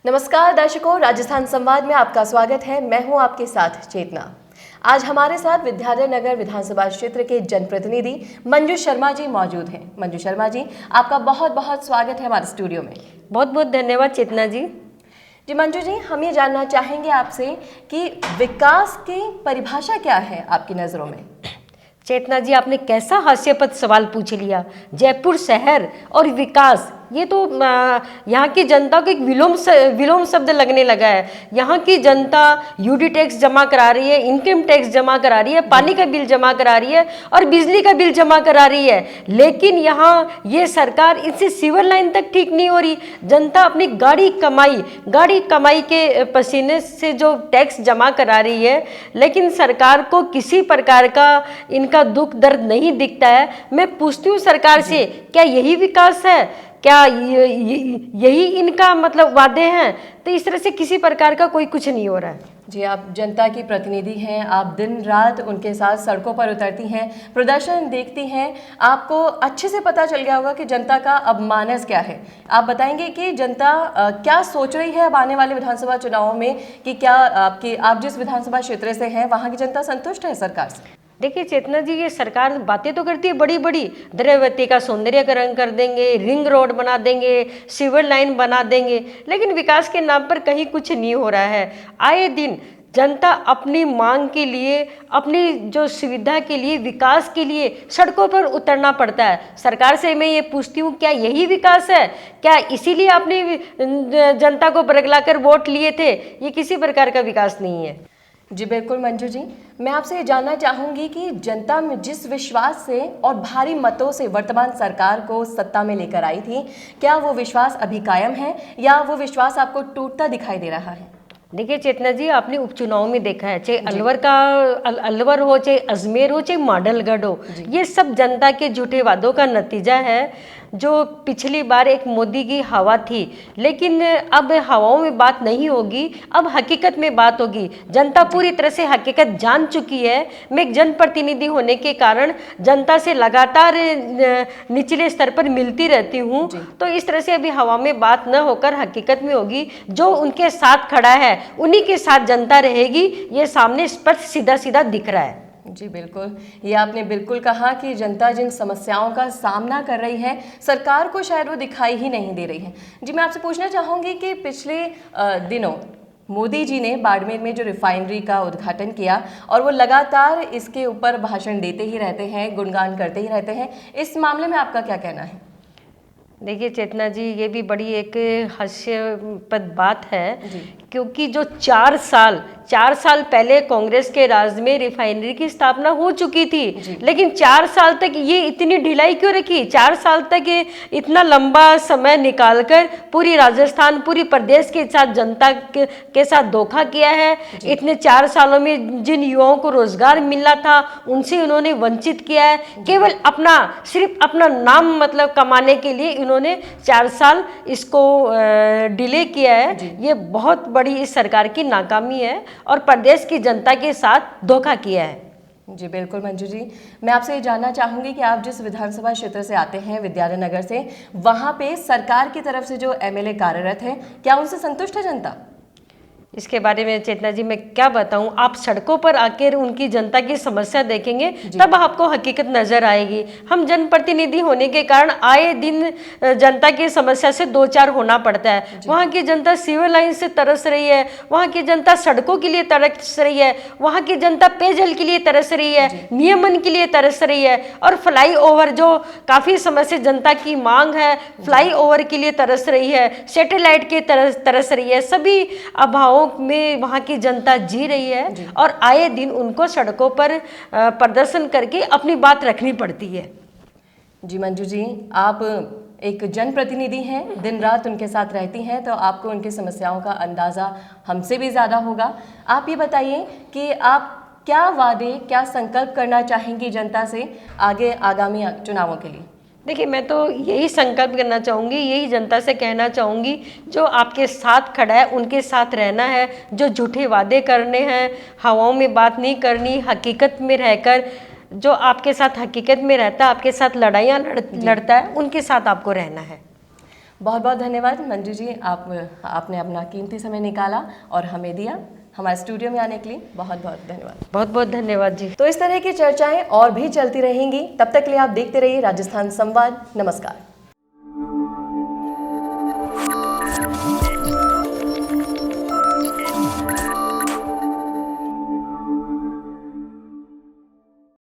नमस्कार दर्शकों, राजस्थान संवाद में आपका स्वागत है। मैं हूं आपके साथ चेतना। आज हमारे साथ विद्याधर नगर विधानसभा क्षेत्र के जनप्रतिनिधि मंजू शर्मा जी मौजूद हैं। मंजू शर्मा जी, आपका बहुत बहुत स्वागत है हमारे स्टूडियो में। बहुत बहुत धन्यवाद चेतना जी। जी मंजू जी, हम ये जानना चाहेंगे आपसे कि विकास की परिभाषा क्या है आपकी नज़रों में। चेतना जी, आपने कैसा हास्यास्पद सवाल पूछ लिया। जयपुर शहर और विकास, ये तो यहाँ की जनता को एक विलोम शब्द लगने लगा है। यहाँ की जनता यूडी टैक्स जमा करा रही है, इनकम टैक्स जमा करा रही है, पानी का बिल जमा करा रही है और बिजली का बिल जमा करा रही है, लेकिन यहाँ ये सरकार इससे सीवर लाइन तक ठीक नहीं हो रही। जनता अपनी गाड़ी कमाई के पसीने से जो टैक्स जमा करा रही है, लेकिन सरकार को किसी प्रकार का इनका दुख दर्द नहीं दिखता है। मैं पूछती हूँ सरकार से, क्या यही विकास है? क्या यही इनका मतलब वादे हैं? तो इस तरह से किसी प्रकार का कोई कुछ नहीं हो रहा है। जी, आप जनता की प्रतिनिधि हैं, आप दिन रात उनके साथ सड़कों पर उतरती हैं, प्रदर्शन देखती हैं, आपको अच्छे से पता चल गया होगा कि जनता का अब मानस क्या है। आप बताएंगे कि जनता क्या सोच रही है अब आने वाले विधानसभा चुनावों में, कि क्या आप जिस विधानसभा क्षेत्र से हैं वहाँ की जनता संतुष्ट है सरकार से? देखिए चेतना जी, ये सरकार बातें तो करती है बड़ी बड़ी, द्रव्यवती का सौंदर्यकरण कर देंगे, रिंग रोड बना देंगे, सीवर लाइन बना देंगे, लेकिन विकास के नाम पर कहीं कुछ नहीं हो रहा है। आए दिन जनता अपनी मांग के लिए, अपनी जो सुविधा के लिए, विकास के लिए सड़कों पर उतरना पड़ता है। सरकार से मैं ये पूछती हूँ, क्या यही विकास है? क्या इसीलिए आपने जनता को बरगलाकर वोट लिए थे? ये किसी प्रकार का विकास नहीं है। जी बिल्कुल मंजू जी, मैं आपसे ये जानना चाहूँगी कि जनता में जिस विश्वास से और भारी मतों से वर्तमान सरकार को सत्ता में लेकर आई थी, क्या वो विश्वास अभी कायम है या वो विश्वास आपको टूटता दिखाई दे रहा है? देखिए चेतना जी, आपने उपचुनाव में देखा है, चाहे अलवर हो, चाहे अजमेर हो, चाहे मॉडलगढ़ हो, ये सब जनता के झूठे वादों का नतीजा है। जो पिछली बार एक मोदी की हवा थी, लेकिन अब हवाओं में बात नहीं होगी, अब हकीकत में बात होगी। जनता पूरी तरह से हकीकत जान चुकी है। मैं एक जनप्रतिनिधि होने के कारण जनता से लगातार निचले स्तर पर मिलती रहती हूँ, तो इस तरह से अभी हवा में बात न होकर हकीकत में होगी। जो उनके साथ खड़ा है उन्हीं के साथ जनता रहेगी, ये सामने स्पष्ट सीधा सीधा दिख रहा है। जी बिल्कुल, ये आपने बिल्कुल कहा कि जनता जिन समस्याओं का सामना कर रही है, सरकार को शायद वो दिखाई ही नहीं दे रही है। जी, मैं आपसे पूछना चाहूँगी कि पिछले दिनों मोदी जी ने बाड़मेर में जो रिफाइनरी का उद्घाटन किया और वो लगातार इसके ऊपर भाषण देते ही रहते हैं, गुणगान करते ही रहते हैं। इस मामले में आपका क्या कहना है? देखिए चेतना जी, ये भी बड़ी एक हास्यास्पद बात है, क्योंकि जो 4 साल पहले कांग्रेस के राज में रिफाइनरी की स्थापना हो चुकी थी, लेकिन 4 साल तक ये इतनी ढिलाई क्यों रखी? 4 साल तक इतना लंबा समय निकालकर पूरी राजस्थान, पूरी प्रदेश के साथ जनता के साथ धोखा किया है। इतने 4 सालों में जिन युवाओं को रोजगार मिलना था, उनसे उन्होंने वंचित किया है। केवल सिर्फ अपना नाम मतलब कमाने के लिए इन्होंने 4 साल इसको डिले किया है। ये बहुत बड़ी इस सरकार की नाकामी है और प्रदेश की जनता के साथ धोखा किया है। जी बिल्कुल मंजू जी, मैं आपसे ये जानना चाहूँगी कि आप जिस विधानसभा क्षेत्र से आते हैं, विद्याधर नगर से, वहाँ पे सरकार की तरफ से जो एमएलए कार्यरत हैं, क्या उनसे संतुष्ट है जनता? इसके बारे में चेतना जी मैं क्या बताऊं, आप सड़कों पर आकर उनकी जनता की समस्या देखेंगे तब आपको हकीकत नजर आएगी। हम जनप्रतिनिधि होने के कारण आए दिन जनता की समस्या से दो चार होना पड़ता है। वहाँ की जनता सिविल लाइन से तरस रही है, वहाँ की जनता सड़कों के लिए तरस रही है, वहाँ की जनता पेयजल के लिए तरस रही है, नियमन के लिए तरस रही है, और फ्लाईओवर जो काफ़ी समय से जनता की मांग है, फ्लाईओवर के लिए तरस रही है, सैटेलाइट के तरस रही है। सभी अभावों में वहाँ की जनता जी रही है और आए दिन उनको सड़कों पर प्रदर्शन करके अपनी बात रखनी पड़ती है। जी मंजू जी, आप एक जनप्रतिनिधि हैं, दिन रात उनके साथ रहती हैं, तो आपको उनकी समस्याओं का अंदाज़ा हमसे भी ज़्यादा होगा। आप ये बताइए कि आप क्या वादे, क्या संकल्प करना चाहेंगी जनता से आगे आगामी चुनावों के लिए? देखिए, मैं तो यही संकल्प करना चाहूँगी, यही जनता से कहना चाहूँगी, जो आपके साथ खड़ा है उनके साथ रहना है। जो झूठे वादे करने हैं, हवाओं में बात नहीं करनी, हकीकत में रहकर जो आपके साथ हकीकत में रहता है, आपके साथ लड़ाइयाँ लड़ता है, उनके साथ आपको रहना है। बहुत बहुत धन्यवाद मंजू जी, आपने अपना कीमती समय निकाला और हमें दिया। हमारे स्टूडियो में आने के लिए बहुत बहुत धन्यवाद। बहुत बहुत धन्यवाद जी। तो इस तरह की चर्चाएं और भी चलती रहेंगी, तब तक के लिए आप देखते रहिए राजस्थान संवाद। नमस्कार।